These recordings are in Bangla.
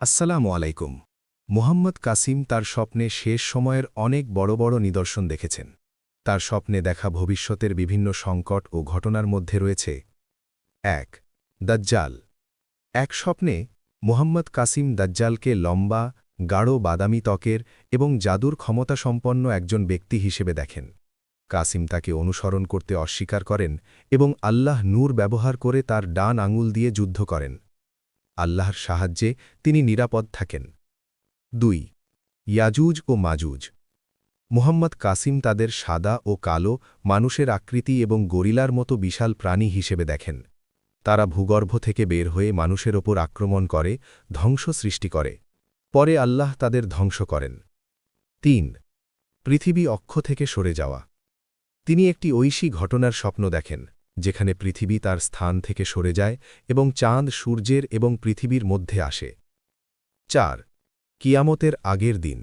আসসালামু আলাইকুম। মুহাম্মদ কাসিম তার স্বপ্নে শেষ সময়ের অনেক বড় বড় নিদর্শন দেখেছেন। তার স্বপ্নে দেখা ভবিষ্যতের বিভিন্ন সংকট ও ঘটনার মধ্যে রয়েছে ১ দাজ্জাল। এক স্বপ্নে মুহাম্মদ কাসিম দাজ্জালকে লম্বা, গাঢ় বাদামি ত্বকের এবং জাদুর ক্ষমতাসম্পন্ন একজন ব্যক্তি হিসেবে দেখেন। কাসিম তাকে অনুসরণ করতে অস্বীকার করেন এবং আল্লাহ নূর ব্যবহার করে তার ডান আঙুল দিয়ে যুদ্ধ করেন। আল্লাহর সাহায্যে তিনি নিরাপদ থাকেন। ২ ইয়াজুজ ও মাজুজ। মুহাম্মদ কাসিম তাদের সাদা ও কালো, মানুষের আকৃতি এবং গরিলার মতো বিশাল প্রাণী হিসেবে দেখেন। তারা ভূগর্ভ থেকে বের হয়ে মানুষের ওপর আক্রমণ করে, ধ্বংস সৃষ্টি করে। পরে আল্লাহ তাদের ধ্বংস করেন। ৩ পৃথিবী অক্ষ থেকে সরে যাওয়া। তিনি একটি ঐশী ঘটনার স্বপ্ন দেখেন, যেখানে পৃথিবী তার স্থান থেকে সরে যায় এবং চাঁদ সূর্যের এবং পৃথিবীর মধ্যে আসে। ৪ কিয়ামতের আগের দিন।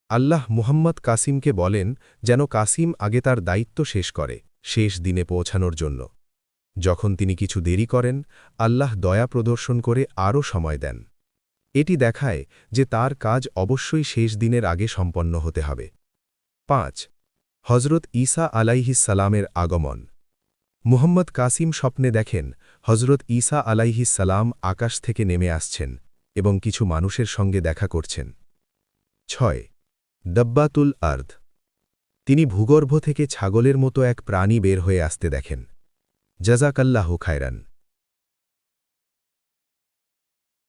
আল্লাহ মুহাম্মদ কাসিমকে বলেন যেন কাসিম আগে তার দায়িত্ব শেষ করে, শেষ দিনে পৌঁছানোর জন্য। যখন তিনি কিছু দেরি করেন, আল্লাহ দয়া প্রদর্শন করে আরও সময় দেন। এটি দেখায় যে তার কাজ অবশ্যই শেষ দিনের আগে সম্পন্ন হতে হবে। ৫ হজরত ঈসা আলাইহিসসালামের আগমন। মুহাম্মদ কাসিম স্বপ্নে দেখেন হজরত ঈসা আলাইহিসসালাম আকাশ থেকে নেমে আসছেন এবং কিছু মানুষের সঙ্গে দেখা করছেন। ৬ দব্বাতুল আর্দ। তিনি ভূগর্ভ থেকে ছাগলের মতো এক প্রাণী বের হয়ে আসতে দেখেন। জাযাকাল্লাহু খায়রান।